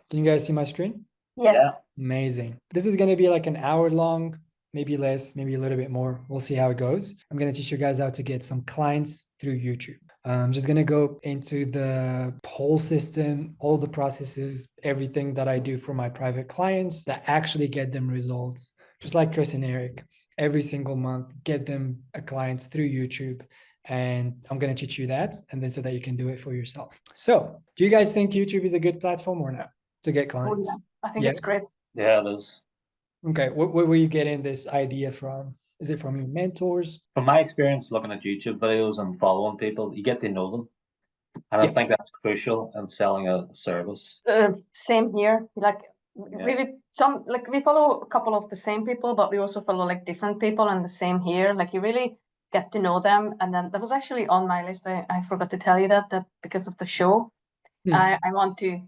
Can you guys see my screen? Yeah. Amazing. This is going to be like an hour long, maybe less, maybe a little bit more. We'll see how it goes. I'm going to teach you guys how to get some clients through YouTube. I'm just going to go into the whole system, all the processes, everything that I do for my private clients that actually get them results, just like Chris and Eric, every single month, get them a client through YouTube. And I'm going to teach you that, and then so that you can do it for yourself. So, do you guys think YouTube is a good platform or not to get Oh, clients? yeah. I think Yeah. it's great. Yeah, it is. Okay. Where were you getting this idea from? Is it from your mentors? From my experience looking at YouTube videos and following people, you get to know them. And I Yeah. think that's crucial in selling a service. Same here. Like Yeah. we follow a couple of the same people, but we also follow like different people, and the same here. Like you really get to know them. And then that was actually on my list. I forgot to tell you that because of the show, I want to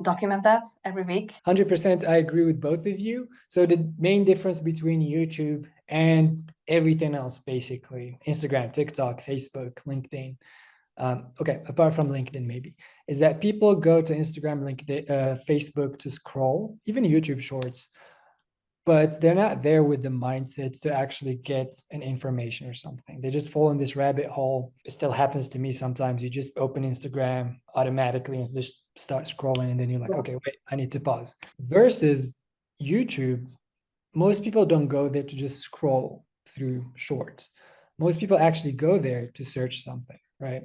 document that every week. 100%, I agree with both of you. So the main difference between YouTube and everything else, basically, Instagram, TikTok, Facebook, LinkedIn, okay, apart from LinkedIn maybe, is that people go to Instagram, LinkedIn, Facebook to scroll, even YouTube Shorts, but they're not there with the mindsets to actually get an information or something. They just fall in this rabbit hole. It still happens to me sometimes. You just open Instagram automatically and just start scrolling, and then you're like, okay, wait, I need to pause. Versus YouTube, most people don't go there to just scroll through shorts. Most people actually go there to search something, right?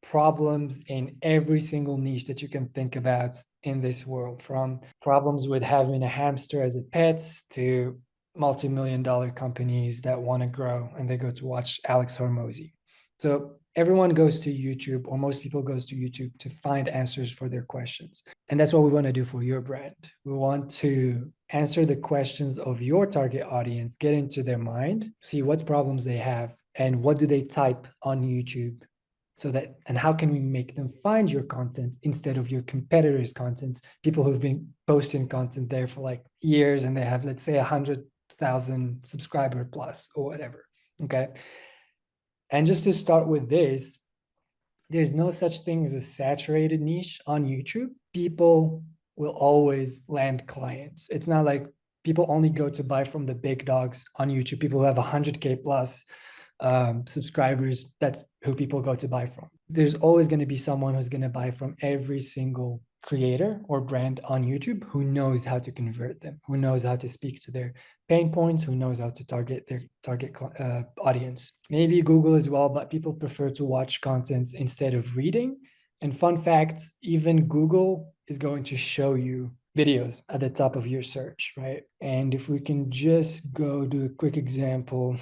Problems in every single niche that you can think about in this world, from problems with having a hamster as a pet to multi-million-dollar companies that want to grow and they go to watch Alex Hormozy. So everyone goes to YouTube, or most people goes to YouTube to find answers for their questions. And that's what we want to do for your brand. We want to answer the questions of your target audience, get into their mind, see what problems they have and what do they type on YouTube, so that, and how can we make them find your content instead of your competitors' content, people who've been posting content there for like years and they have, let's say, 100,000 subscriber plus or whatever. Okay. And just to start with this, there's no such thing as a saturated niche on YouTube. People will always land clients. It's not like people only go to buy from the big dogs on YouTube. People who have 100K plus subscribers, that's who people go to buy from. There's always going to be someone who's going to buy from every single creator or brand on YouTube who knows how to convert them, who knows how to speak to their pain points, who knows how to target their target audience. Maybe Google as well, but people prefer to watch content instead of reading. And fun facts, even Google is going to show you videos at the top of your search, right? And if we can just go do a quick example,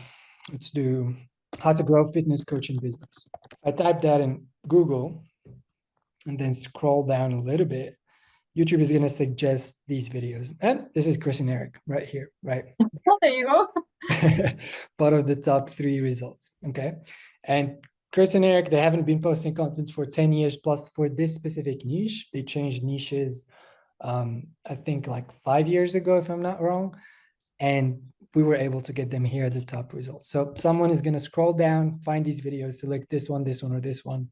let's do how to grow fitness coaching business. I type that in Google and then scroll down a little bit. YouTube is going to suggest these videos. And this is Chris and Eric right here, right? Oh, there you go. Part of the top 3 results. Okay. And Chris and Eric, they haven't been posting content for 10 years plus for this specific niche. They changed niches, I think like 5 years ago, if I'm not wrong. And we were able to get them here at the top results. So someone is going to scroll down, find these videos, select this one, or this one,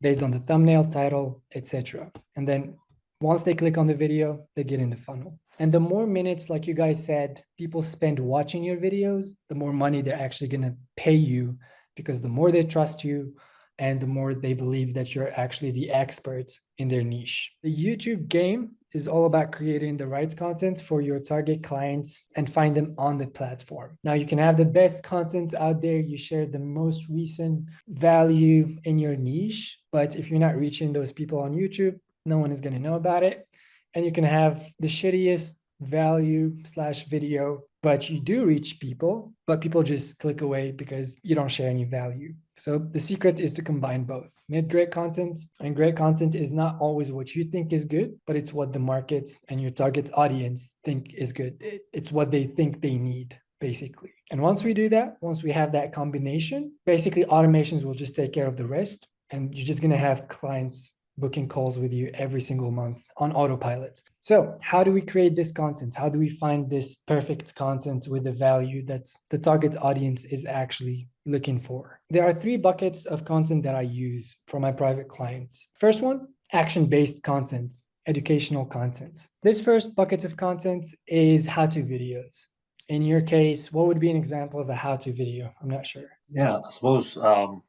based on the thumbnail, title, etc. And then once they click on the video, they get in the funnel. And the more minutes, like you guys said, people spend watching your videos, the more money they're actually going to pay you, because the more they trust you and the more they believe that you're actually the expert in their niche. The YouTube game is all about creating the right content for your target clients and find them on the platform. Now, you can have the best content out there. You share the most recent value in your niche, but if you're not reaching those people on YouTube, no one is going to know about it. And you can have the shittiest value / video, but you do reach people, but people just click away because you don't share any value. So the secret is to combine both. Make great content, and great content is not always what you think is good, but it's what the market and your target audience think is good. It's what they think they need, basically. And once we do that, once we have that combination, basically automations will just take care of the rest, and you're just going to have clients booking calls with you every single month on autopilot. So how do we create this content? How do we find this perfect content with the value that the target audience is actually looking for? There are 3 buckets of content that I use for my private clients. First one, action-based content. educational content. This first bucket of content is how-to videos. In your case, what would be an example of a how-to video? I'm not sure. Yeah, I suppose how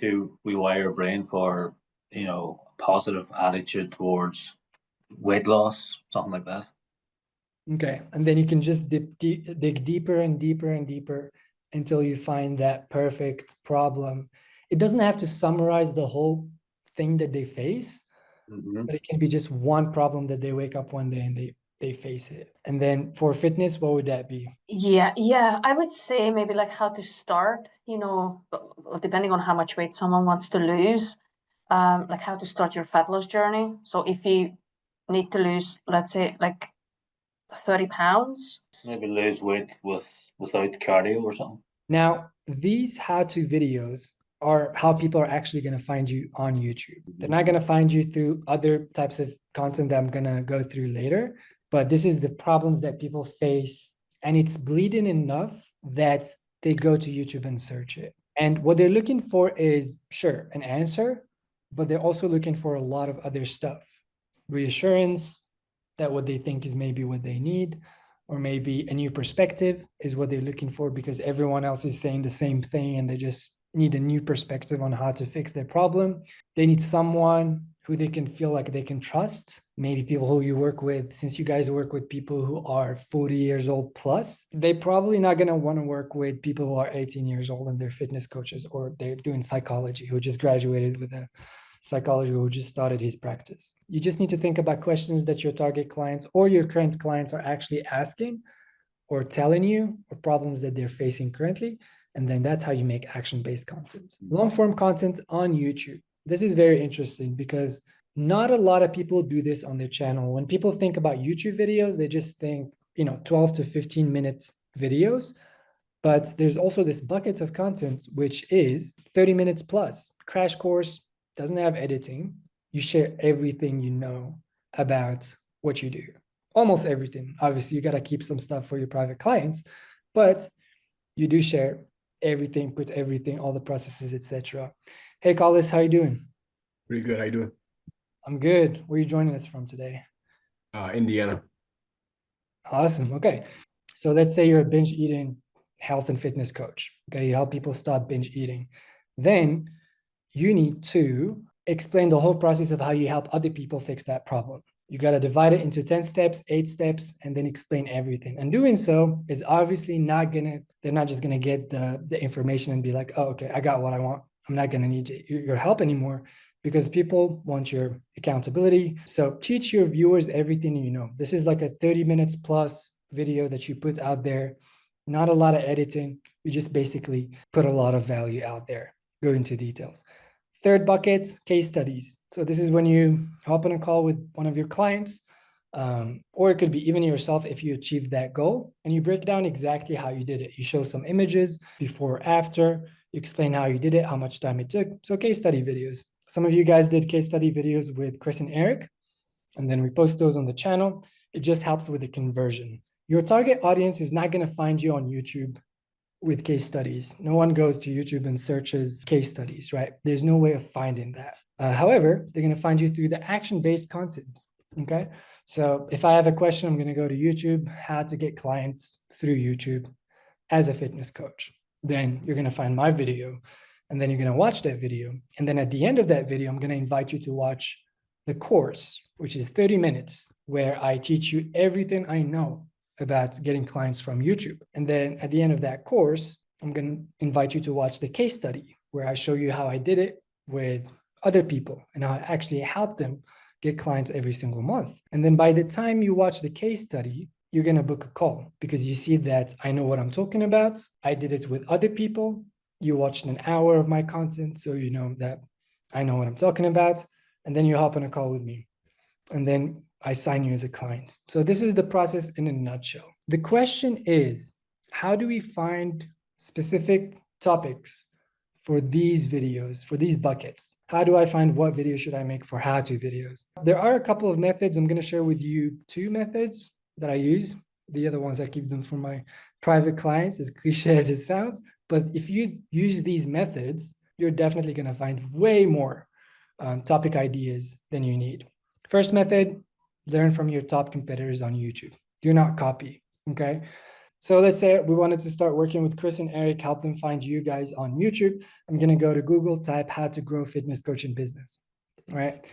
to rewire your brain for, a positive attitude towards weight loss, something like that. Okay, and then you can just dig deeper and deeper and deeper until you find that perfect problem. It doesn't have to summarize the whole thing that they face, Mhm. but it can be just one problem that they wake up one day and they face it. And then for fitness, what would that be? Yeah, I would say maybe like how to start, depending on how much weight someone wants to lose, like how to start your fat loss journey. So if you need to lose, let's say, like 30 pounds. Maybe lose weight without cardio or something. Now, these how-to videos are how people are actually going to find you on YouTube. They're not going to find you through other types of content that I'm going to go through later, but this is the problems that people face, and it's bleeding enough that they go to YouTube and search it. And what they're looking for is, sure, an answer, but they're also looking for a lot of other stuff. Reassurance that what they think is maybe what they need, or maybe a new perspective is what they're looking for because everyone else is saying the same thing and they just need a new perspective on how to fix their problem. They need someone who they can feel like they can trust. Maybe people who you work with, since you guys work with people who are 40 years old plus, they're probably not going to want to work with people who are 18 years old and they're fitness coaches, or they're doing psychology, who just graduated with a psychology, who just started his practice. You just need to think about questions that your target clients or your current clients are actually asking or telling you, or problems that they're facing currently. And then that's how you make action-based content. Long-form content on YouTube. This is very interesting because not a lot of people do this on their channel. When people think about YouTube videos, they just think, 12 to 15 minute videos. But there's also this bucket of content, which is 30 minutes plus. Crash course, doesn't have editing. You share everything you know about what you do. Almost everything. Obviously, you got to keep some stuff for your private clients, but you do share everything, put everything, all the processes, etc. Hey, Carlos, how you doing? Pretty good. How you doing? I'm good. Where are you joining us from today? Indiana. Awesome. Okay. So let's say you're a binge eating health and fitness coach. Okay. You help people stop binge eating. Then you need to explain the whole process of how you help other people fix that problem. You got to divide it into 10 steps, 8 steps, and then explain everything. And doing so is obviously they're not just going to get the information and be like, oh, okay, I got what I want. I'm not going to need your help anymore, because people want your accountability. So teach your viewers everything you know. This is like a 30 minutes plus video that you put out there. Not a lot of editing. You just basically put a lot of value out there. Go into details. Third bucket, case studies. So this is when you hop on a call with one of your clients, or it could be even yourself if you achieved that goal, and you break down exactly how you did it. You show some images before, after, you explain how you did it, how much time it took. So case study videos. Some of you guys did case study videos with Chris and Eric, and then we post those on the channel. It just helps with the conversion. Your target audience is not going to find you on YouTube with case studies. No one goes to YouTube and searches case studies, right? There's no way of finding that. However, they're going to find you through the action-based content. Okay. So if I have a question, I'm going to go to YouTube, how to get clients through YouTube as a fitness coach. Then you're going to find my video, and then you're going to watch that video. And then at the end of that video, I'm going to invite you to watch the course, which is 30 minutes, where I teach you everything I know about getting clients from YouTube. And then at the end of that course, I'm going to invite you to watch the case study, where I show you how I did it with other people and how I actually helped them get clients every single month. And then by the time you watch the case study, you're going to book a call, because you see that I know what I'm talking about. I did it with other people. You watched an hour of my content, so you know that I know what I'm talking about. And then you hop on a call with me. And then I sign you as a client. So this is the process in a nutshell. The question is, how do we find specific topics for these videos, for these buckets? How do I find what video should I make for how-to videos? There are a couple of methods. I'm going to share with you 2 methods that I use. The other ones, I keep them for my private clients, as cliche as it sounds. But if you use these methods, you're definitely going to find way more topic ideas than you need. First method, learn from your top competitors on YouTube. Do not copy, okay? So let's say we wanted to start working with Chris and Eric, help them find you guys on YouTube. I'm gonna go to Google, type how to grow fitness coaching business, right?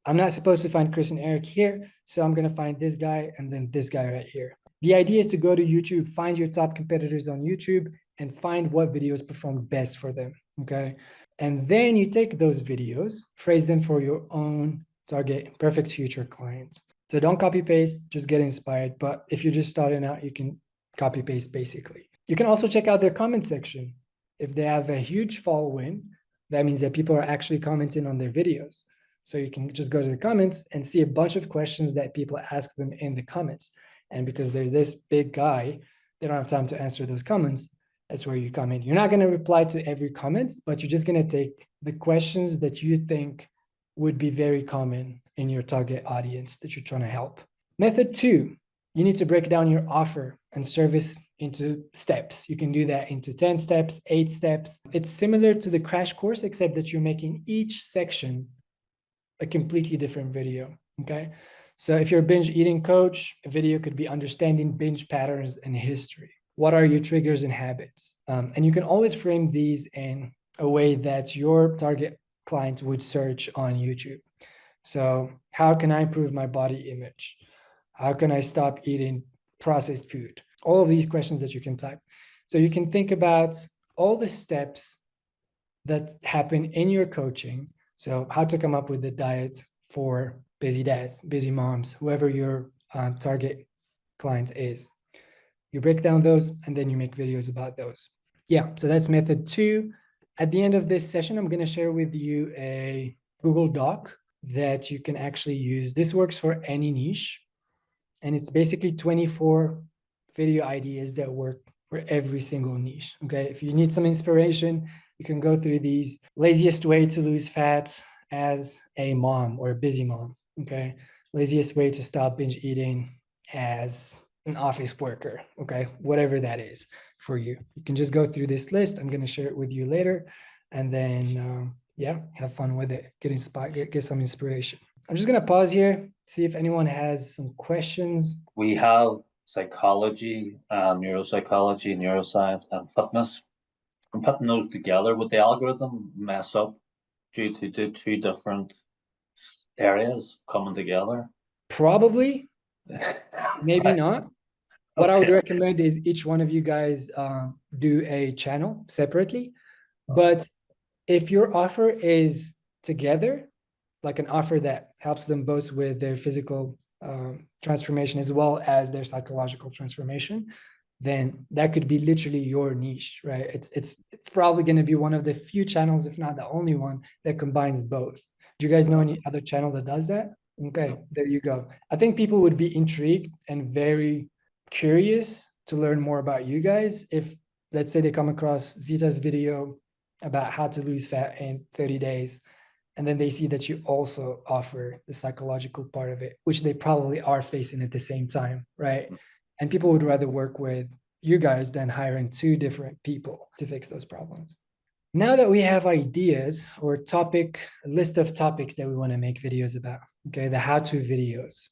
I'm not supposed to find Chris and Eric here, so I'm gonna find this guy and then this guy right here. The idea is to go to YouTube, find your top competitors on YouTube and find what videos perform best for them, okay? And then you take those videos, phrase them for your own target perfect future clients. So don't copy paste, just get inspired. But if you're just starting out, you can copy paste basically. You can also check out their comment section. If they have a huge following, that means that people are actually commenting on their videos. So you can just go to the comments and see a bunch of questions that people ask them in the comments. And because they're this big guy, they don't have time to answer those comments. That's where you come in. You're not going to reply to every comment, but you're just going to take the questions that you think would be very common in your target audience that you're trying to help. Method 2, you need to break down your offer and service into steps. You can do that into 10 steps, 8 steps. It's similar to the crash course, except that you're making each section a completely different video, okay? So if you're a binge eating coach, a video could be understanding binge patterns and history. What are your triggers and habits? And you can always frame these in a way that your target client would search on YouTube. So how can I improve my body image? How can I stop eating processed food? All of these questions that you can type. So you can think about all the steps that happen in your coaching. So how to come up with the diet for busy dads, busy moms, whoever your target client is. You break down those and then you make videos about those. Yeah, so that's method 2. At the end of this session, I'm going to share with you a Google Doc that you can actually use. This works for any niche. And it's basically 24 video ideas that work for every single niche. Okay, if you need some inspiration, you can go through these. Laziest way to lose fat as a mom or a busy mom. Okay, laziest way to stop binge eating as an office worker. Okay, whatever that is for you. You can just go through this list. I'm going to share it with you later. And then, yeah, have fun with it. Get inspired, get some inspiration. I'm just going to pause here, see if anyone has some questions. We have psychology, neuropsychology, neuroscience, and fitness. And putting those together, would the algorithm mess up due to two different areas coming together? Probably, maybe not. What I would Okay. recommend is each one of you guys do a channel separately. But if your offer is together, like an offer that helps them both with their physical transformation as well as their psychological transformation, then that could be literally your niche, right? It's probably going to be one of the few channels, if not the only one, that combines both. Do you guys know any other channel that does that? Okay, there you go. I think people would be intrigued and very curious to learn more about you guys if, let's say, they come across Zita's video about how to lose fat in 30 days. And then they see that you also offer the psychological part of it, which they probably are facing at the same time, right? And people would rather work with you guys than hiring 2 different people to fix those problems. Now that we have ideas or a list of topics that we want to make videos about, okay, the how-to videos,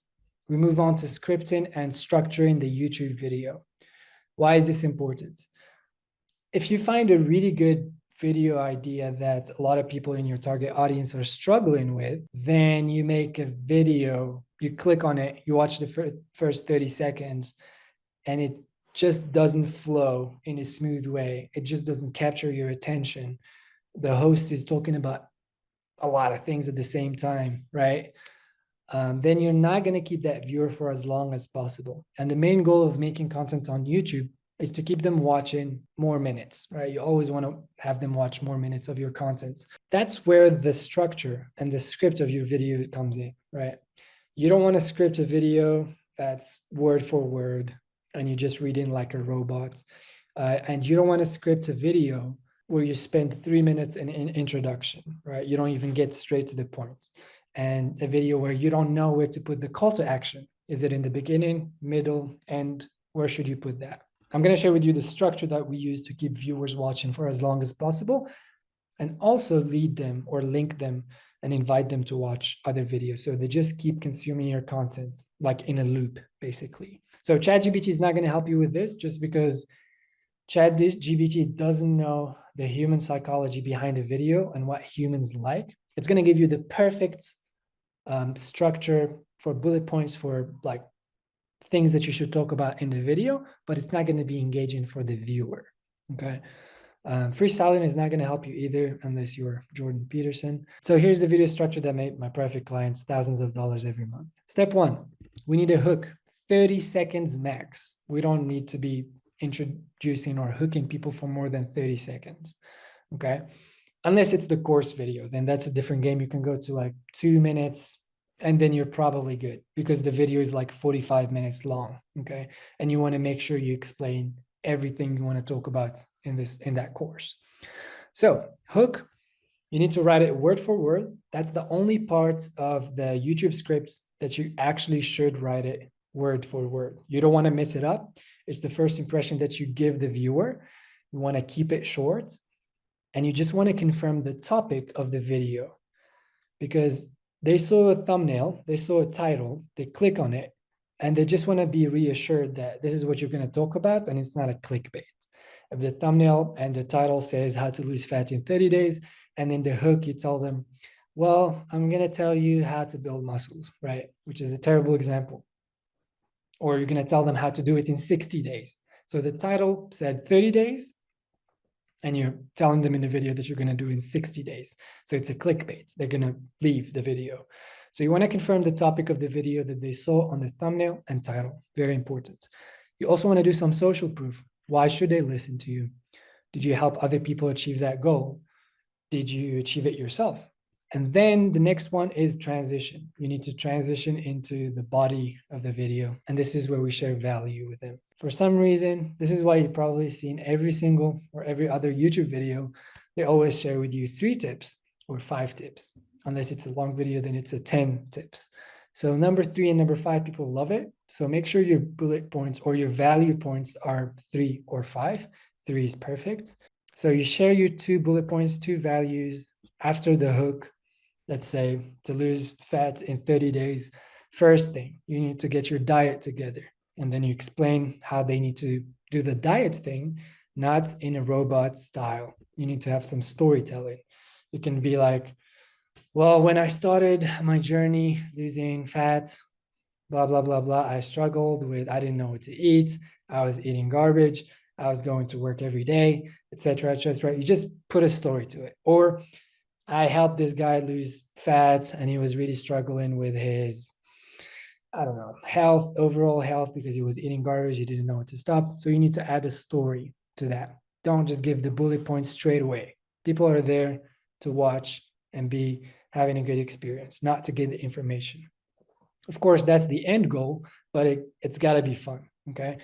we move on to scripting and structuring the YouTube video. Why is this important? If you find a really good video idea that a lot of people in your target audience are struggling with, then you make a video, you click on it, you watch the first 30 seconds, and it just doesn't flow in a smooth way. It just doesn't capture your attention. The host is talking about a lot of things at the same time, right? Then you're not going to keep that viewer for as long as possible. And the main goal of making content on YouTube is to keep them watching more minutes, right? You always want to have them watch more minutes of your content. That's where the structure and the script of your video comes in, right? You don't want to script a video that's word for word and you just read in like a robot. And you don't want to script a video where you spend 3 minutes in introduction, right? You don't even get straight to the point. And a video where you don't know where to put the call to action. Is it in the beginning, middle, end? Where should you put that? I'm going to share with you the structure that we use to keep viewers watching for as long as possible and also lead them or link them and invite them to watch other videos. So they just keep consuming your content like in a loop, basically. So ChatGPT is not going to help you with this just because ChatGPT doesn't know the human psychology behind a video and what humans like. It's going to give you the perfect structure for bullet points for like things that you should talk about in the video, but it's not going to be engaging for the viewer. Okay. Freestyling is not going to help you either unless you're Jordan Peterson. So here's the video structure that made my perfect clients thousands of dollars every month. Step one, we need a hook, 30 seconds max. We don't need to be introducing or hooking people for more than 30 seconds. Okay. Unless it's the course video, then that's a different game. You can go to like 2 minutes and then you're probably good because the video is like 45 minutes long. Okay. And you want to make sure you explain everything you want to talk about in that course. So hook, you need to write it word for word. That's the only part of the YouTube scripts that you actually should write it word for word. You don't want to mess it up. It's the first impression that you give the viewer. You want to keep it short and you just want to confirm the topic of the video because they saw a thumbnail, they saw a title, they click on it, and they just want to be reassured that this is what you're going to talk about and it's not a clickbait. If the thumbnail and the title says how to lose fat in 30 days, and in the hook, you tell them, well, I'm going to tell you how to build muscles, right? Which is a terrible example. Or you're going to tell them how to do it in 60 days. So the title said 30 days, and you're telling them in the video that you're going to do in 60 days. So it's a clickbait. They're going to leave the video. So you want to confirm the topic of the video that they saw on the thumbnail and title. Very important. You also want to do some social proof. Why should they listen to you? Did you help other people achieve that goal? Did you achieve it yourself? And then the next one is transition. You need to transition into the body of the video. And this is where we share value with them. For some reason, this is why you've probably seen every single or every other YouTube video, they always share with you 3 tips or 5 tips. Unless it's a long video, then it's a 10 tips. So number 3 and number 5, people love it. So make sure your bullet points or your value points are 3 or 5. 3 is perfect. So you share your 2 bullet points, 2 values after the hook. Let's say to lose fat in 30 days. First thing, you need to get your diet together. And then you explain how they need to do the diet thing, not in a robot style. You need to have some storytelling. You can be like, well, when I started my journey losing fat, blah, blah, blah, blah, I struggled with, I didn't know what to eat. I was eating garbage. I was going to work every day, etc., etc. You just put a story to it. Or I helped this guy lose fat and he was really struggling with his, I don't know, health, overall health, because he was eating garbage. He didn't know what to stop. So you need to add a story to that. Don't just give the bullet points straight away. People are there to watch and be having a good experience, not to get the information. Of course, that's the end goal, but it's got to be fun, okay?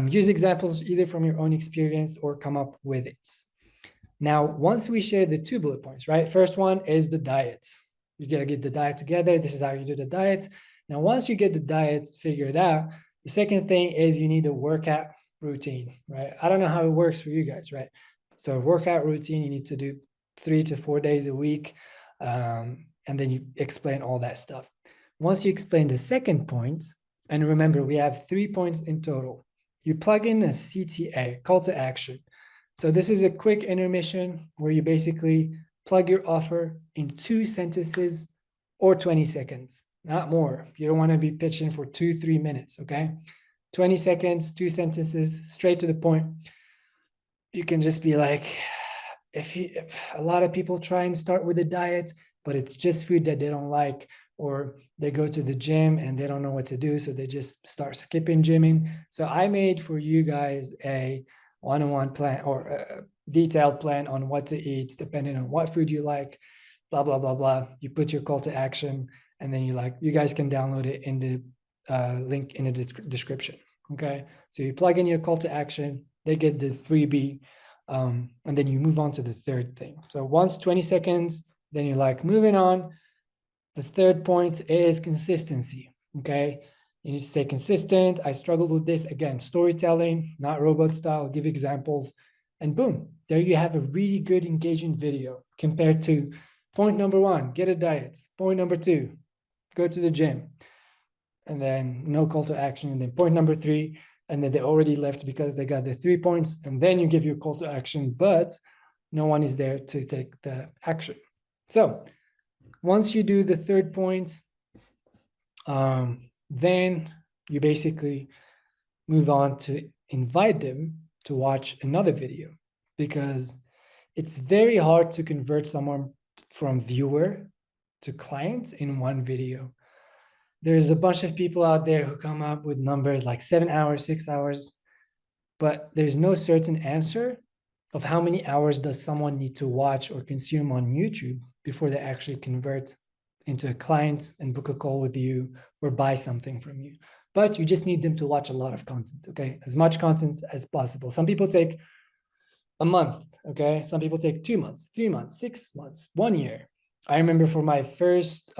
Use examples either from your own experience or come up with it. Now, once we share the 2 bullet points, right? First one is the diet. You got to get the diet together. This is how you do the diet. Now, once you get the diet figured out, the second thing is you need a workout routine, right? I don't know how it works for you guys, right? So workout routine, you need to do 3 to 4 days a week. And then you explain all that stuff. Once you explain the second point, and remember, we have 3 points in total. You plug in a CTA, call to action. So this is a quick intermission where you basically plug your offer in 2 sentences or 20 seconds, not more. You don't want to be pitching for 2-3 minutes, okay? 20 seconds, 2 sentences, straight to the point. You can just be like, if a lot of people try and start with a diet, but it's just food that they don't like, or they go to the gym and they don't know what to do, so they just start skipping gymming. So I made for you guys a one-on-one plan or a detailed plan on what to eat, depending on what food you like, blah, blah, blah, blah. You put your call to action, and then you guys can download it in the link in the description, okay? So you plug in your call to action, they get the freebie, and then you move on to the third thing. So once 20 seconds, then you're like, moving on. The third point is consistency, okay? You need to stay consistent. I struggled with this. Again, storytelling, not robot style, give examples, and boom, there you have a really good engaging video compared to Point number one, get a diet. Point number two, go to the gym. And then no call to action. And then point number three, and then they already left because they got the 3 points. And then you give your call to action, but no one is there to take the action. So once you do the third point, then you basically move on to invite them to watch another video, because it's very hard to convert someone from viewer to client in one video. There's a bunch of people out there who come up with numbers like 7 hours, 6 hours, but there's no certain answer of how many hours does someone need to watch or consume on YouTube before they actually convert into a client and book a call with you or buy something from you. But you just need them to watch a lot of content, okay? As much content as possible. Some people take a month, okay? Some people take 2 months, 3 months, 6 months, 1 year. I remember for my first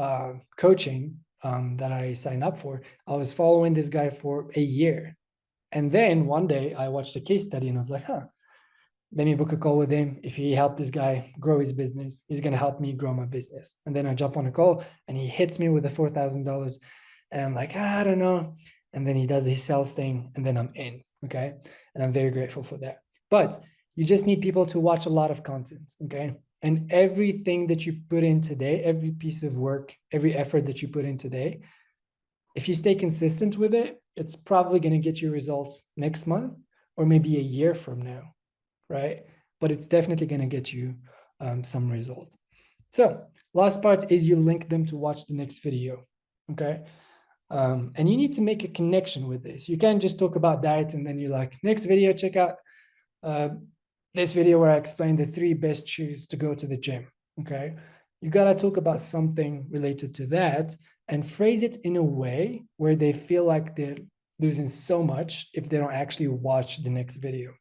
coaching that I signed up for, I was following this guy for a year. And then one day I watched a case study and I was like, let me book a call with him. If he helped this guy grow his business, he's going to help me grow my business. And then I jump on a call and he hits me with the $4,000. And I'm like, I don't know. And then he does his sales thing and then I'm in, okay? And I'm very grateful for that. But you just need people to watch a lot of content, okay? And everything that you put in today, every piece of work, every effort that you put in today, if you stay consistent with it, it's probably going to get you results next month or maybe a year from now, right? But it's definitely going to get you some results. So last part is you link them to watch the next video, okay? And you need to make a connection with this. You can't just talk about diets and then you're like, next video, check out this video where I explain the 3 best shoes to go to the gym, okay? You got to talk about something related to that and phrase it in a way where they feel like they're losing so much if they don't actually watch the next video,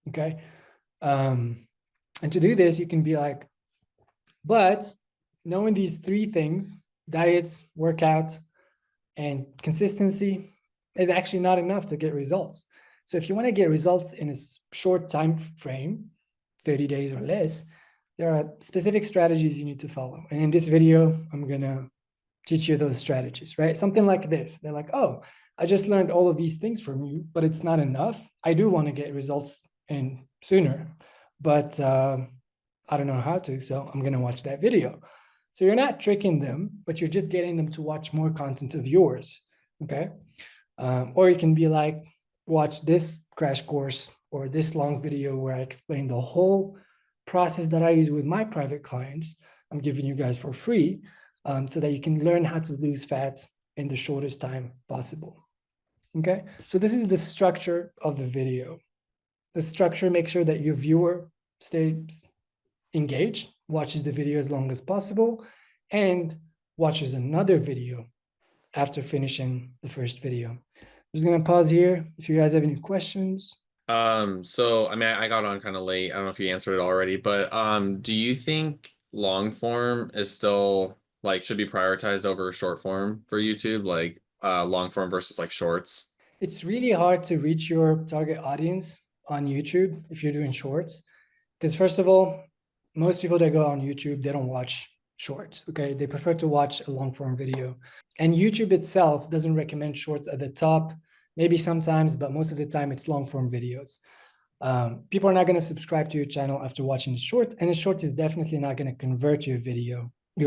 okay? And to do this, you can be like, but knowing these 3 things, diets, workout, and consistency is actually not enough to get results. So if you want to get results in a short time frame, 30 days or less, there are specific strategies you need to follow. And in this video, I'm going to teach you those strategies, right? Something like this. They're like, oh, I just learned all of these things from you, but it's not enough. I do want to get results in sooner, but I don't know how to, so I'm going to watch that video. So you're not tricking them, but you're just getting them to watch more content of yours, okay? Or you can be like, watch this crash course or this long video where I explain the whole process that I use with my private clients. I'm giving you guys for free so that you can learn how to lose fat in the shortest time possible, okay? So this is the structure of the video. The structure makes sure that your viewer stays engaged, watches the video as long as possible, and watches another video after finishing the first video. I'm just gonna pause here if you guys have any questions. So I mean, I got on kind of late. I don't know if you answered it already, but do you think long form is still like should be prioritized over short form for YouTube, like long form versus like shorts? It's really hard to reach your target audience on YouTube if you're doing shorts, because first of all, most people that go on YouTube, they don't watch shorts, okay? They prefer to watch a long form video. And YouTube itself doesn't recommend shorts at the top, maybe sometimes, but most of the time it's long form videos. People are not going to subscribe to your channel after watching a short, and a short is definitely not going to convert your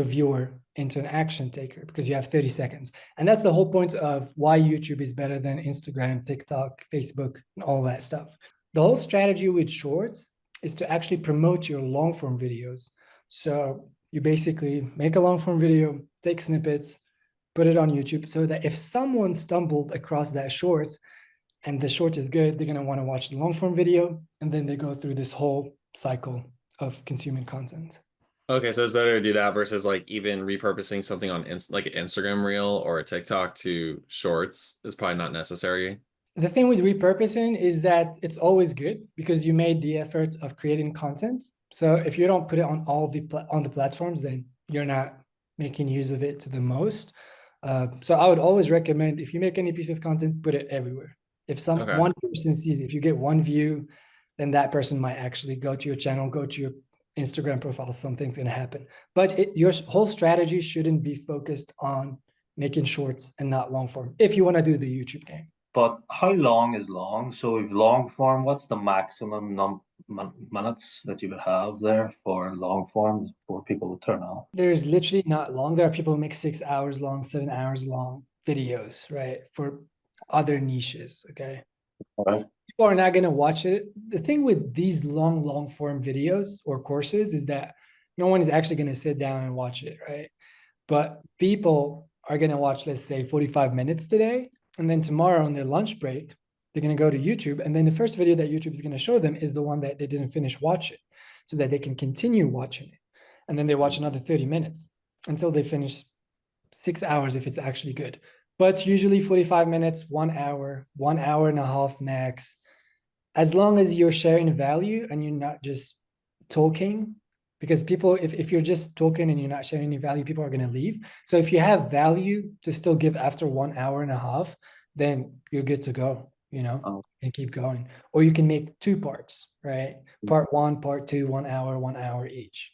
viewer into an action taker because you have 30 seconds. And that's the whole point of why YouTube is better than Instagram, TikTok, Facebook, and all that stuff. The whole strategy with shorts is to actually promote your long form videos. So you basically make a long form video, take snippets, put it on YouTube so that if someone stumbled across that short and the short is good, they're going to want to watch the long form video. And then they go through this whole cycle of consuming content. Okay, so it's better to do that versus like even repurposing something on like an Instagram reel or a TikTok to shorts is probably not necessary. The thing with repurposing is that it's always good because you made the effort of creating content. So if you don't put it on all the platforms, then you're not making use of it to the most. So I would always recommend if you make any piece of content, put it everywhere. If one person sees it, if you get one view, then that person might actually go to your channel, go to your Instagram profile, something's going to happen. But your whole strategy shouldn't be focused on making shorts and not long form if you want to do the YouTube game. But how long is long? So if long form, what's the maximum minutes that you would have there for long form for people to turn on? There's literally not long. There are people who make 6 hours long, 7 hours long videos, right? For other niches, okay? All right. People are not going to watch it. The thing with these long form videos or courses is that no one is actually going to sit down and watch it, right? But people are going to watch, let's say, 45 minutes today. And then tomorrow on their lunch break, they're going to go to YouTube. And then the first video that YouTube is going to show them is the one that they didn't finish watching so that they can continue watching it. And then they watch another 30 minutes until they finish 6 hours if it's actually good. But usually 45 minutes, 1 hour, 1 hour and a half max. As long as you're sharing value and you're not just talking, because people, if you're just talking and you're not sharing any value, people are going to leave. So if you have value to still give after 1 hour and a half, then you're good to go, you know, and keep going. Or you can make 2 parts, right? Part 1, part 2, 1 hour each.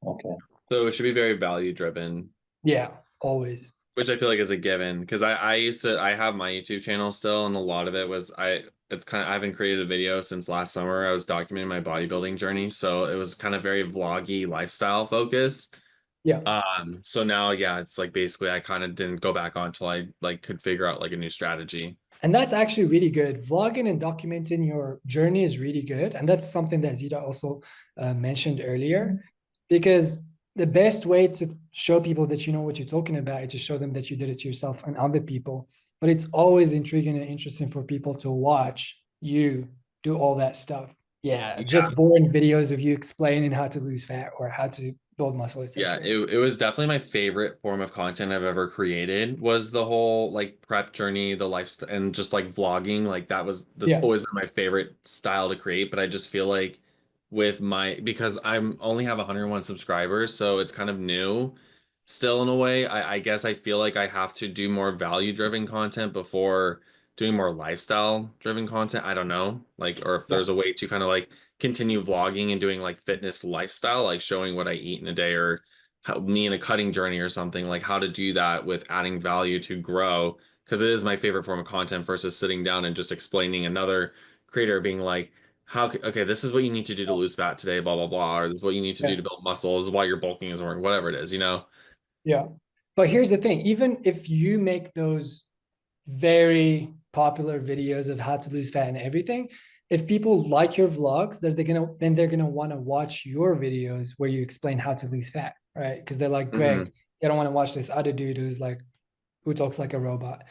Okay. So it should be very value driven. Yeah, always. Which I feel like is a given, because I have my YouTube channel still, and a lot of it was I haven't created a video since last summer. I was documenting my bodybuilding journey, so it was kind of very vloggy lifestyle focused. Yeah. So now, yeah, it's like basically I kind of didn't go back on until I like could figure out like a new strategy. And that's actually really good. Vlogging and documenting your journey is really good. And that's something that Zita also mentioned earlier, because the best way to show people that you know what you're talking about is to show them that you did it to yourself and other people. But it's always intriguing and interesting for people to watch you do all that stuff. Yeah, just boring videos of you explaining how to lose fat or how to build muscle, etc. Yeah, it was definitely my favorite form of content I've ever created, was the whole like prep journey, the lifestyle, and just like vlogging. Like that's always been my favorite style to create. But I just feel like because I'm only have 101 subscribers, so it's kind of new still in a way. I guess I feel like I have to do more value driven content before doing more lifestyle driven content. I don't know, like, or if there's a way to kind of like continue vlogging and doing like fitness lifestyle, like showing what I eat in a day, or how me in a cutting journey or something, like how to do that with adding value to grow. Because it is my favorite form of content versus sitting down and just explaining another creator being like, okay, this is what you need to do to lose fat today, blah, blah, blah, or this is what you need to do to build muscle, this is why your bulking isn't working, whatever it is, you know? Yeah. But here's the thing, even if you make those very popular videos of how to lose fat and everything, if people like your vlogs, they're gonna want to watch your videos where you explain how to lose fat, right? Because they're like, Greg, they don't want to watch this other dude who talks like a robot.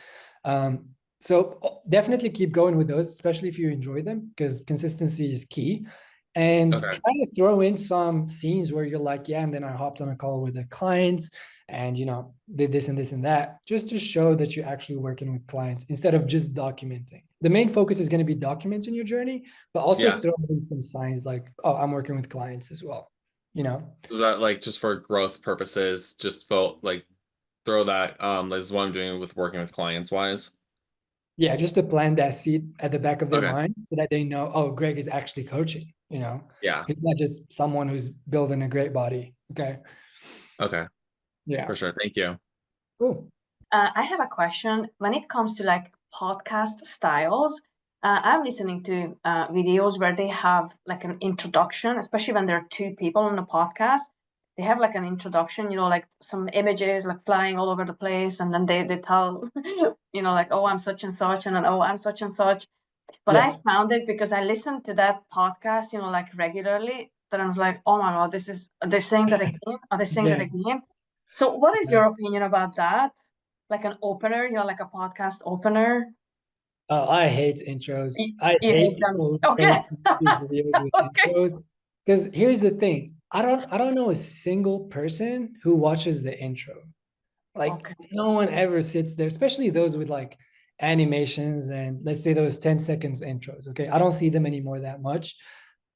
So definitely keep going with those, especially if you enjoy them, because consistency is key. And try to throw in some scenes where you're like, yeah, and then I hopped on a call with a client and, you know, did this and this and that, just to show that you're actually working with clients instead of just documenting. The main focus is going to be documenting your journey, but also throw in some signs like, oh, I'm working with clients as well, you know? Is that like just for growth purposes, just felt like throw that, this is what I'm doing with working with clients wise? Yeah, just to plant that seed at the back of their mind so that they know, oh, Greg is actually coaching, you know? Yeah. It's not just someone who's building a great body. Okay. Okay. Yeah. For sure. Thank you. Cool. I have a question. When it comes to like podcast styles, I'm listening to videos where they have like an introduction, especially when there are 2 people on the podcast. They have like an introduction, you know, like some images like flying all over the place, and then they tell, you know, like, oh, I'm such and such, and then, oh, I'm such and such. But I found it because I listened to that podcast, you know, like regularly, that I was like, oh my God, are they saying that again? Are they saying that again? So what is your opinion about that? Like an opener, you know, like a podcast opener? Oh, I hate intros. I You hate hate them. people Okay. videos with intros. Because here's the thing. I don't know a single person who watches the intro. Like no one ever sits there, especially those with like animations and let's say those 10 seconds intros. Okay. I don't see them anymore that much,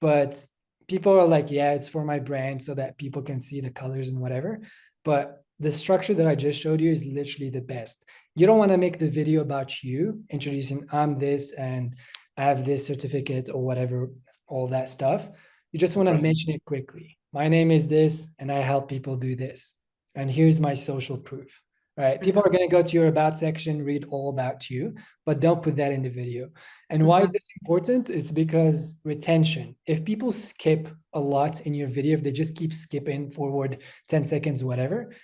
but people are like, yeah, it's for my brand so that people can see the colors and whatever. But the structure that I just showed you is literally the best. You don't want to make the video about you introducing I'm this and I have this certificate or whatever, all that stuff. You just want to mention it quickly. my name is this, and I help people do this. And here's my social proof, right? People are going to go to your about section, read all about you, but don't put that in the video. And why is this important? It's because retention. If people skip a lot in your video, if they just keep skipping forward 10 seconds, whatever,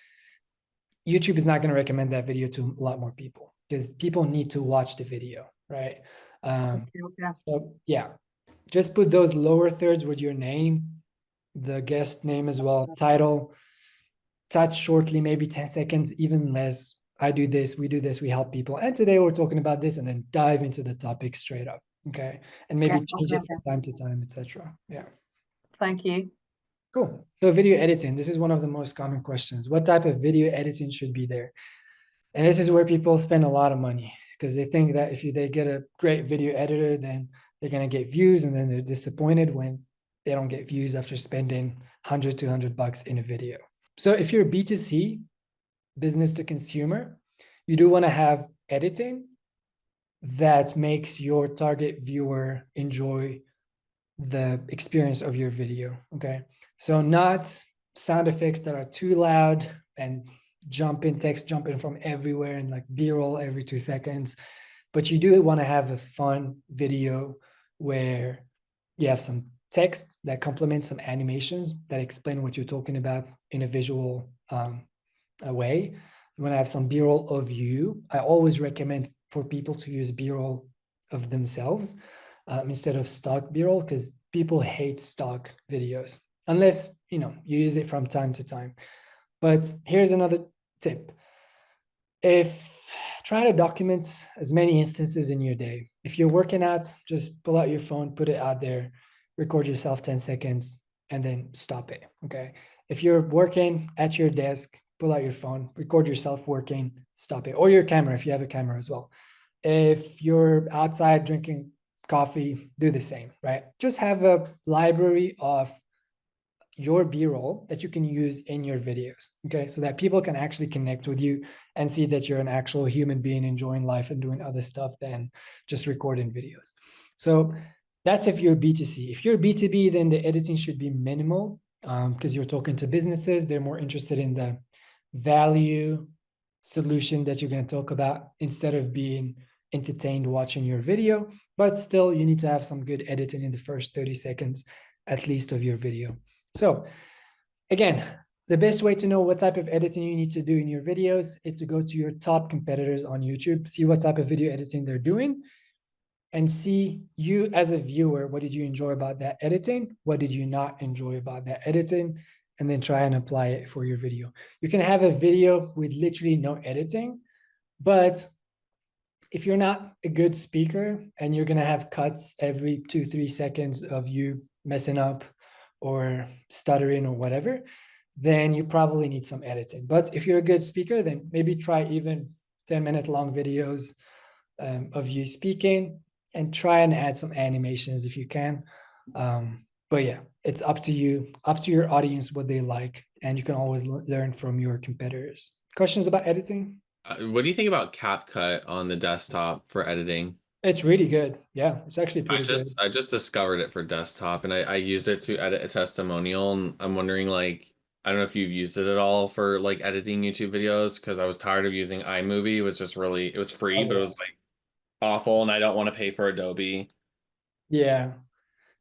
YouTube is not going to recommend that video to a lot more people because people need to watch the video, right? So yeah, just put those lower thirds with your name, the guest name as well, title, touch shortly, maybe 10 seconds, even less. I do this, we do this, we help people. And today we're talking about this, and then dive into the topic straight up. Okay. And maybe change it from time to time, etc. Yeah. Thank you. Cool. So video editing, this is one of the most common questions. What type of video editing should be there? And this is where people spend a lot of money because they think that if they get a great video editor, then they're going to get views, and then they're disappointed when they don't get views after spending 100, 200 bucks in a video. So if you're B2C, business to consumer, you do want to have editing that makes your target viewer enjoy the experience of your video. Okay. So not sound effects that are too loud and text jumping from everywhere and like B-roll every 2 seconds. But you do want to have a fun video where you have some text that complements some animations that explain what you're talking about in a visual way. You want to have some B-roll of you. I always recommend for people to use B-roll of themselves instead of stock B-roll, because people hate stock videos unless you use it from time to time. But here's another tip. Try to document as many instances in your day. If you're working out, just pull out your phone, put it out there, record yourself 10 seconds, and then stop it. Okay. If you're working at your desk, pull out your phone, record yourself working, stop it, or your camera if you have a camera as well. If you're outside drinking coffee, do the same, right? Just have a library of your B-roll that you can use in your videos, okay? So that people can actually connect with you and see that you're an actual human being enjoying life and doing other stuff than just recording videos. So that's if you're B2C. If you're B2B, then the editing should be minimal because you're talking to businesses. They're more interested in the value solution that you're going to talk about instead of being entertained watching your video. But still, you need to have some good editing in the first 30 seconds at least of your video. So again, the best way to know what type of editing you need to do in your videos is to go to your top competitors on YouTube, see what type of video editing they're doing, and see you as a viewer, what did you enjoy about that editing? What did you not enjoy about that editing? And then try and apply it for your video. You can have a video with literally no editing, but if you're not a good speaker and you're going to have cuts every 2-3 seconds of you messing up or stuttering or whatever, then you probably need some editing. But if you're a good speaker, then maybe try even 10-minute long videos of you speaking and try and add some animations if you can. But yeah, it's up to you, up to your audience, what they like, and you can always learn from your competitors. Questions about editing? What do you think about CapCut on the desktop for editing? It's really good. Yeah, it's actually pretty good. I just discovered it for desktop, and I used it to edit a testimonial, and I'm wondering, like, I don't know if you've used it at all for like editing YouTube videos, because I was tired of using iMovie. It was just really, it was free, but it was like awful, and I don't want to pay for Adobe. Yeah.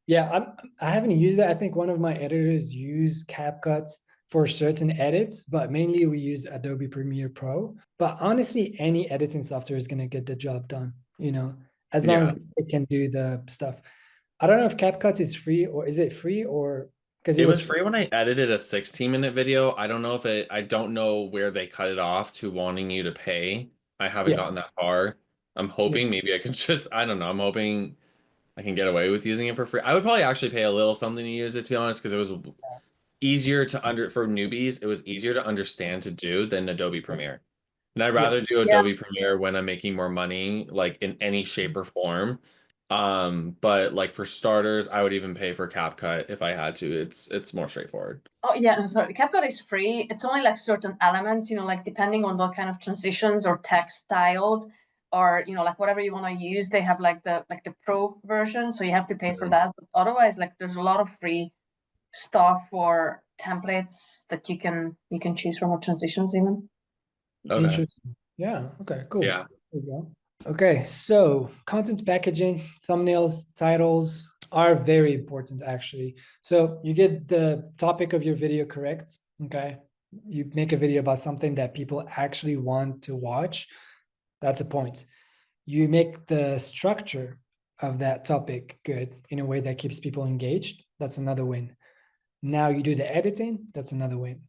I haven't used it. I think one of my editors use CapCut for certain edits, but mainly we use Adobe Premiere Pro. But honestly, any editing software is going to get the job done, as long as it can do the stuff. I don't know if CapCut is free, or is it free, or because it was free when I edited a 16-minute video. I don't know if I don't know where they cut it off to wanting you to pay. I haven't gotten that far. I'm hoping maybe I can I don't know. I'm hoping I can get away with using it for free. I would probably actually pay a little something to use it, to be honest, because it was easier to for newbies. It was easier to understand to do than Adobe Premiere. And I'd rather do Adobe Premiere when I'm making more money, like in any shape or form. But like for starters, I would even pay for CapCut if I had to. It's more straightforward. Oh yeah, no, sorry. CapCut is free. It's only like certain elements, like depending on what kind of transitions or text styles or like whatever you want to use, they have like the pro version. So you have to pay for that. But otherwise, like there's a lot of free stuff or templates that you can choose from, or transitions even. Okay. Interesting. Yeah. Okay, cool. Yeah. There you go. Okay, so content packaging, thumbnails, titles are very important actually. So you get the topic of your video correct. Okay. You make a video about something that people actually want to watch. That's a point. You make the structure of that topic good in a way that keeps people engaged. That's another win. Now you do the editing. That's another win.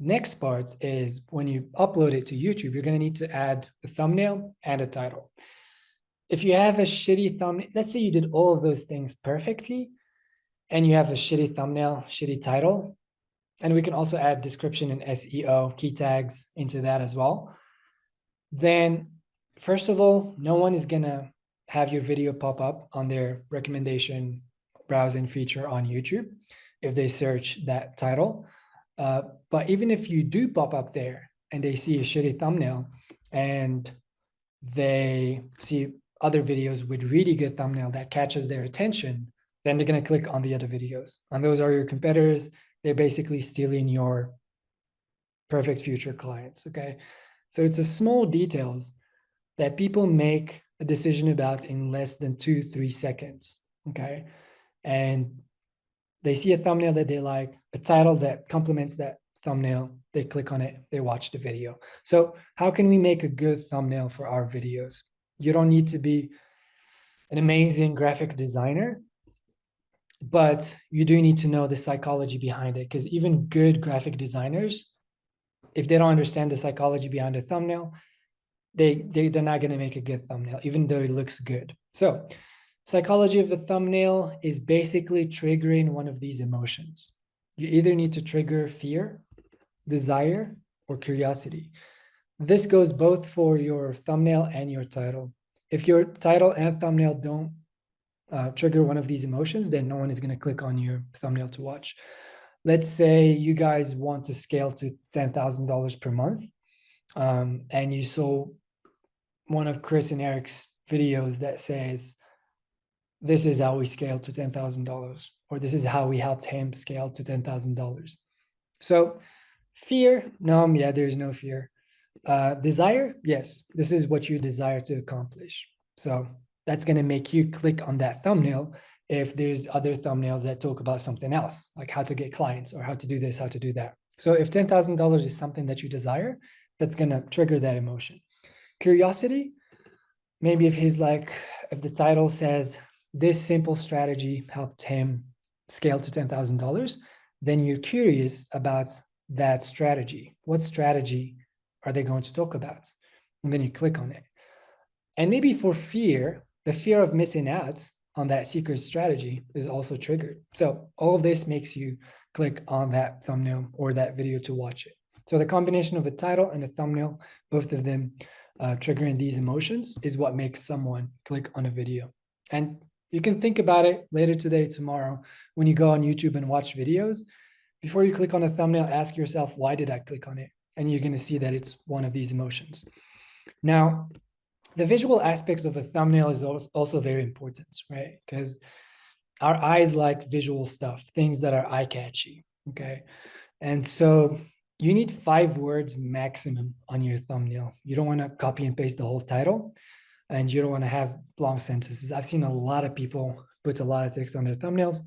Next part is when you upload it to YouTube, you're going to need to add a thumbnail and a title. If you have a shitty thumbnail, let's say you did all of those things perfectly, and you have a shitty thumbnail, shitty title, and we can also add description and SEO key tags into that as well. Then, first of all, no one is going to have your video pop up on their recommendation browsing feature on YouTube if they search that title. But even if you do pop up there and they see a shitty thumbnail and they see other videos with really good thumbnail that catches their attention, then they're going to click on the other videos. And those are your competitors. They're basically stealing your perfect future clients. Okay. So it's a small details that people make a decision about in less than 2-3 seconds. Okay. And they see a thumbnail that they like, a title that complements that thumbnail, they click on it, they watch the video. So how can we make a good thumbnail for our videos? You don't need to be an amazing graphic designer, but you do need to know the psychology behind it, because even good graphic designers, if they don't understand the psychology behind a thumbnail, they're not going to make a good thumbnail, even though it looks good. So psychology of a thumbnail is basically triggering one of these emotions. You either need to trigger fear, desire, or curiosity. This goes both for your thumbnail and your title. If your title and thumbnail don't trigger one of these emotions, then no one is going to click on your thumbnail to watch. Let's say you guys want to scale to $10,000 per month, and you saw one of Chris and Eric's videos that says, this is how we scaled to $10,000, or this is how we helped him scale to $10,000. So fear, no, yeah, there's no fear. Desire, yes, this is what you desire to accomplish. So that's going to make you click on that thumbnail if there's other thumbnails that talk about something else, like how to get clients or how to do this, how to do that. So if $10,000 is something that you desire, that's going to trigger that emotion. Curiosity, maybe if the title says this simple strategy helped him scale to $10,000, then you're curious about that strategy. What strategy are they going to talk about? And then you click on it. And maybe for fear, the fear of missing out on that secret strategy is also triggered. So all of this makes you click on that thumbnail or that video to watch it. So the combination of a title and a thumbnail, both of them triggering these emotions, is what makes someone click on a video. And you can think about it later today, tomorrow, when you go on YouTube and watch videos. Before you click on a thumbnail, ask yourself, why did I click on it? And you're going to see that it's one of these emotions. Now, the visual aspects of a thumbnail is also very important, right? Because our eyes like visual stuff, things that are eye-catchy, okay? And so you need 5 words maximum on your thumbnail. You don't want to copy and paste the whole title, and you don't want to have long sentences. I've seen a lot of people put a lot of text on their thumbnails.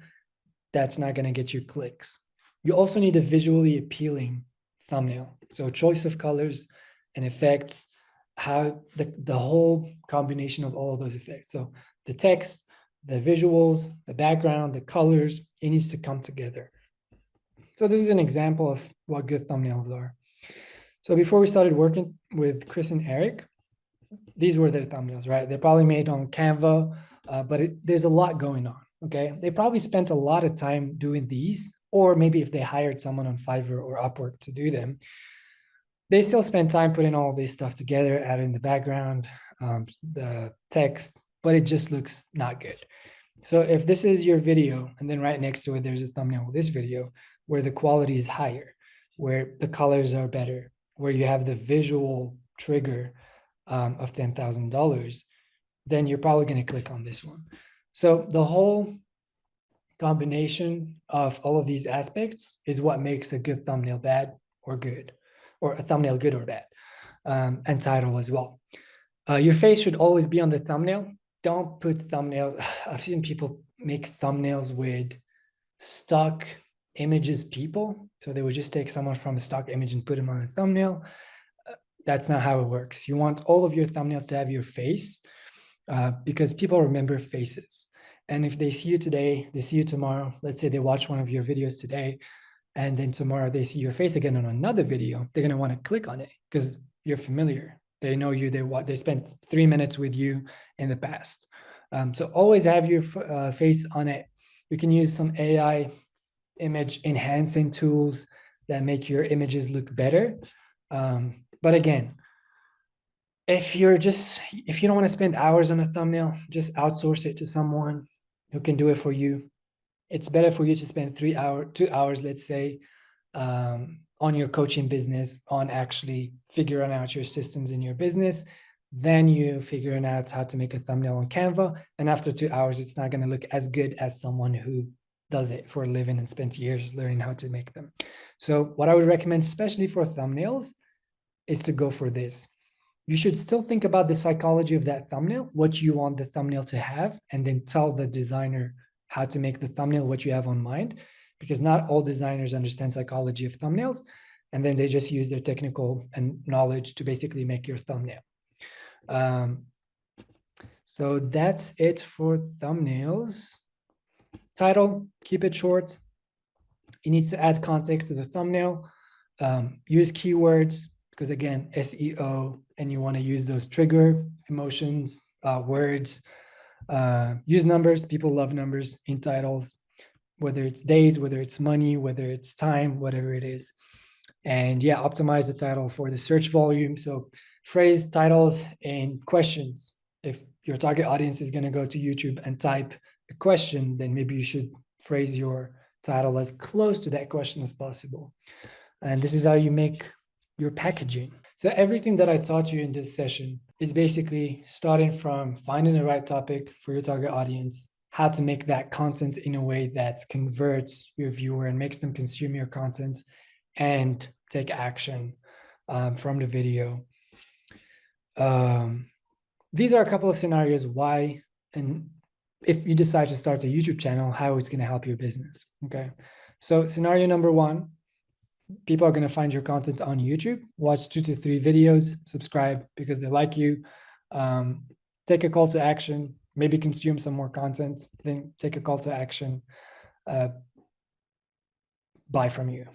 That's not going to get you clicks. You also need a visually appealing thumbnail. So choice of colors and effects, how the whole combination of all of those effects. So the text, the visuals, the background, the colors, it needs to come together. So this is an example of what good thumbnails are. So before we started working with Chris and Eric, these were their thumbnails, right? They're probably made on Canva, but there's a lot going on, okay? They probably spent a lot of time doing these, or maybe if they hired someone on Fiverr or Upwork to do them, they still spend time putting all this stuff together, adding the background, the text, but it just looks not good. So if this is your video, and then right next to it, there's a thumbnail with this video where the quality is higher, where the colors are better, where you have the visual trigger of $10,000, then you're probably going to click on this one. So the whole combination of all of these aspects is what makes a good thumbnail bad or good, or a thumbnail good or bad, and title as well. Your face should always be on the thumbnail. Don't put thumbnails. I've seen people make thumbnails with stock images people. So they would just take someone from a stock image and put them on a thumbnail. That's not how it works. You want all of your thumbnails to have your face, because people remember faces. And if they see you today, they see you tomorrow. Let's say they watch one of your videos today, and then tomorrow they see your face again on another video. They're going to want to click on it because you're familiar. They know you. They spent 3 minutes with you in the past. So always have your face on it. You can use some AI image enhancing tools that make your images look better. But again, if you don't want to spend hours on a thumbnail, just outsource it to someone who can do it for you. It's better for you to spend 2 hours, let's say, on your coaching business, on actually figuring out your systems in your business, than you figuring out how to make a thumbnail on Canva. And after 2 hours, it's not going to look as good as someone who does it for a living and spent years learning how to make them. So what I would recommend, especially for thumbnails, is to go for this. You should still think about the psychology of that thumbnail, what you want the thumbnail to have, and then tell the designer how to make the thumbnail, what you have on mind, because not all designers understand psychology of thumbnails, and then they just use their technical and knowledge to basically make your thumbnail. So that's it for thumbnails. Title, keep it short. It needs to add context to the thumbnail. Use keywords, because again, SEO, and you want to use those trigger emotions, words. Use numbers. People love numbers in titles, whether it's days, whether it's money, whether it's time, whatever it is. And yeah, optimize the title for the search volume. So phrase titles and questions. If your target audience is going to go to YouTube and type a question, then maybe you should phrase your title as close to that question as possible. And this is how you make your packaging. So everything that I taught you in this session is basically starting from finding the right topic for your target audience, how to make that content in a way that converts your viewer and makes them consume your content and take action from the video. These are a couple of scenarios why, and if you decide to start a YouTube channel, how it's going to help your business. Okay. So scenario number one, people are going to find your content on YouTube, watch 2 to 3 videos, subscribe because they like you, take a call to action, maybe consume some more content, then take a call to action, buy from you.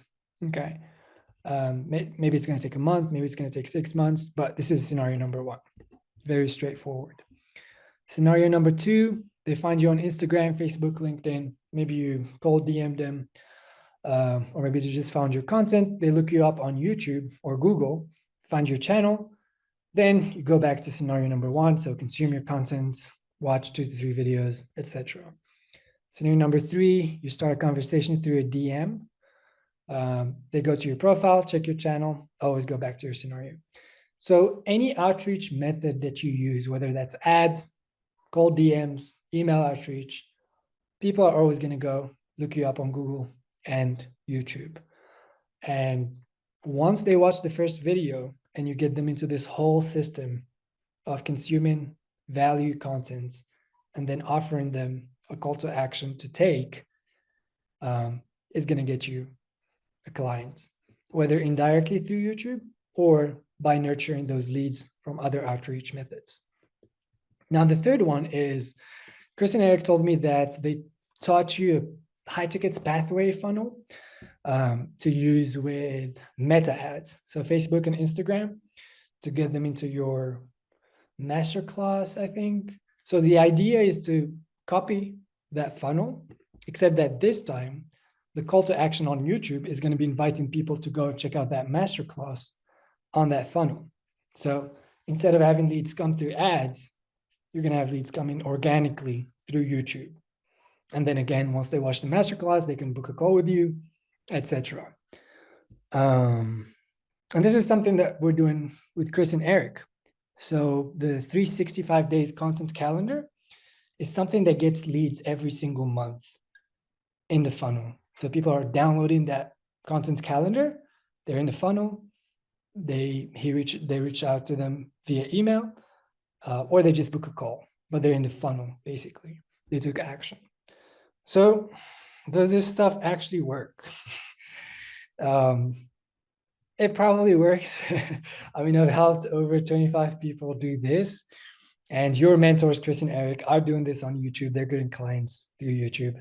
Okay. Maybe it's going to take a month, maybe it's going to take 6 months, but this is scenario number one. Very straightforward. Scenario number two, they find you on Instagram, Facebook, LinkedIn. Maybe you cold DM them, or maybe they just found your content. They look you up on YouTube or Google, find your channel. Then you go back to scenario number one. So consume your content, watch 2 to 3 videos, etc. Scenario number three, you start a conversation through a DM. They go to your profile, check your channel, always go back to your scenario. So any outreach method that you use, whether that's ads, cold DMs, email outreach, people are always going to go look you up on Google and YouTube. And once they watch the first video and you get them into this whole system of consuming value content and then offering them a call to action to take, is going to get you a client, whether indirectly through YouTube or by nurturing those leads from other outreach methods. Now, the third one is Chris and Eric told me that they taught you a high tickets pathway funnel to use with meta ads. So Facebook and Instagram to get them into your masterclass, I think. So the idea is to copy that funnel, except that this time, the call to action on YouTube is going to be inviting people to go and check out that masterclass on that funnel. So instead of having leads come through ads, you're going to have leads coming organically through YouTube. And then again, once they watch the masterclass, they can book a call with you, etc. And this is something that we're doing with Chris and Eric. So the 365 days content calendar is something that gets leads every single month. in the funnel. So people are downloading that content calendar, they're in the funnel, they reach out to them via email, or they just book a call, but they're in the funnel, basically. They took action. So does this stuff actually work? It probably works. I mean, I've helped over 25 people do this, and your mentors, Chris and Eric, are doing this on YouTube. They're getting clients through YouTube.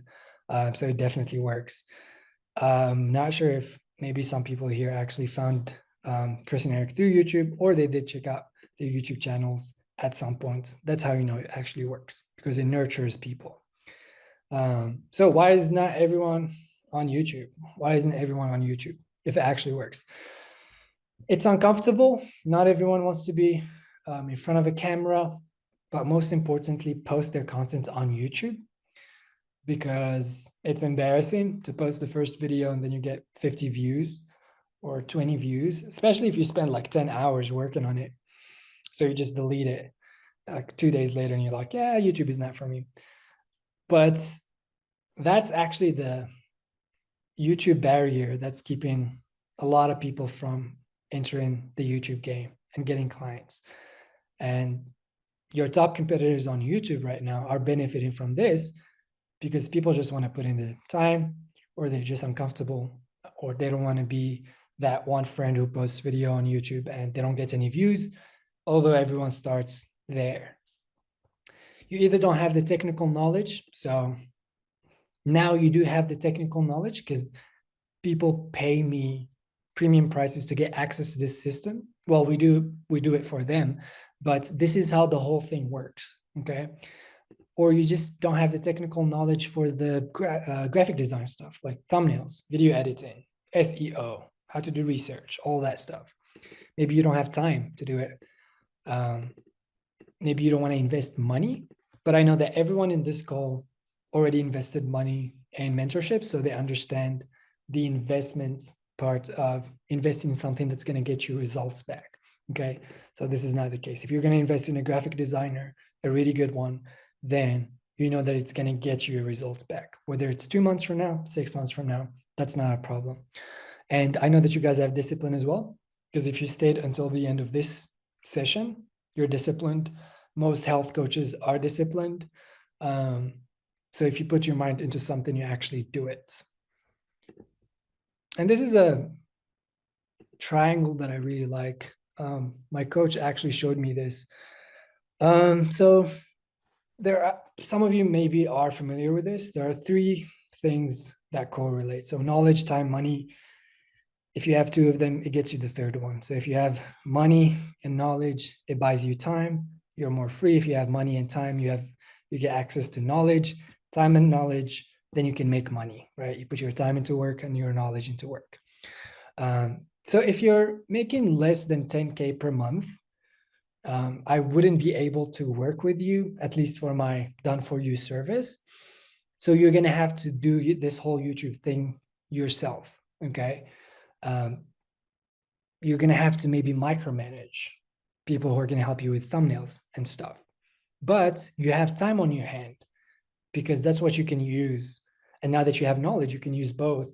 So it definitely works. Not sure if maybe some people here actually found Chris and Eric through YouTube, or they did check out their YouTube channels at some point. That's how you know it actually works, because it nurtures people. So why is not everyone on YouTube? Why isn't everyone on YouTube if it actually works? It's uncomfortable. Not everyone wants to be in front of a camera, but most importantly, post their content on YouTube, because it's embarrassing to post the first video and then you get 50 views or 20 views, especially if you spend like 10 hours working on it. So you just delete it like 2 days later and you're like, yeah, YouTube is not for me. But that's actually the YouTube barrier that's keeping a lot of people from entering the YouTube game and getting clients. And your top competitors on YouTube right now are benefiting from this, because people just want to put in the time, or they're just uncomfortable, or they don't want to be that one friend who posts video on YouTube and they don't get any views, although everyone starts there. You either don't have the technical knowledge. So now you do have the technical knowledge, because people pay me premium prices to get access to this system. Well, we do it for them, but this is how the whole thing works, okay? Or you just don't have the technical knowledge for the graphic design stuff, like thumbnails, video editing, SEO, how to do research, all that stuff. Maybe you don't have time to do it. Maybe you don't want to invest money, but I know that everyone in this call already invested money in mentorship, so they understand the investment part of investing in something that's going to get you results back. Okay, so this is not the case. If you're going to invest in a graphic designer, a really good one, then you know that it's going to get you a result back, whether it's 2 months from now, 6 months from now. That's not a problem. And I know that you guys have discipline as well, because if you stayed until the end of this session, you're disciplined. Most health coaches are disciplined. So if you put your mind into something, you actually do it. And this is a triangle that I really like. My coach actually showed me this. So there are, some of you maybe are familiar with this. There are 3 things that correlate. So knowledge, time, money. If you have 2 of them, it gets you the 3rd one. So if you have money and knowledge, it buys you time. You're more free. If you have money and time, you get access to knowledge, time and knowledge, then you can make money, right? You put your time into work and your knowledge into work. So if you're making less than 10K per month, I wouldn't be able to work with you, at least for my done for you service. So you're going to have to do this whole YouTube thing yourself. Okay. You're going to have to maybe micromanage people who are going to help you with thumbnails and stuff, but you have time on your hand, because that's what you can use. And now that you have knowledge, you can use both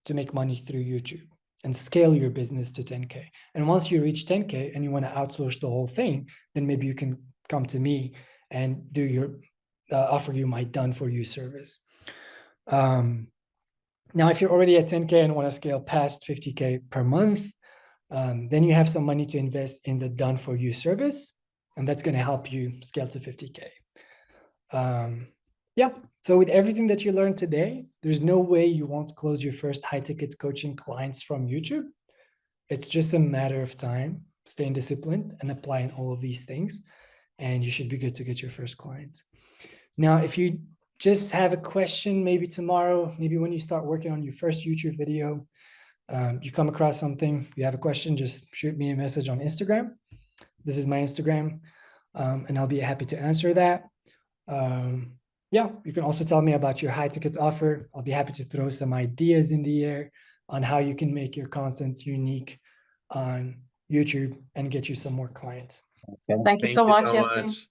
to make money through YouTube and scale your business to 10K. And once you reach 10K and you want to outsource the whole thing, then maybe you can come to me and do your offer you my done for you service. Now, if you're already at 10K and want to scale past 50K per month, then you have some money to invest in the done for you service, and that's going to help you scale to 50K. Yeah. So with everything that you learned today, there's no way you won't close your first high ticket coaching clients from YouTube. It's just a matter of time, staying disciplined and applying all of these things, and you should be good to get your first client. Now, if you just have a question, maybe tomorrow, maybe when you start working on your first YouTube video, you come across something, you have a question, just shoot me a message on Instagram. This is my Instagram, and I'll be happy to answer that. Yeah, you can also tell me about your high ticket offer. I'll be happy to throw some ideas in the air on how you can make your content unique on YouTube and get you some more clients. Okay. Thank you so much, so Yasin. much.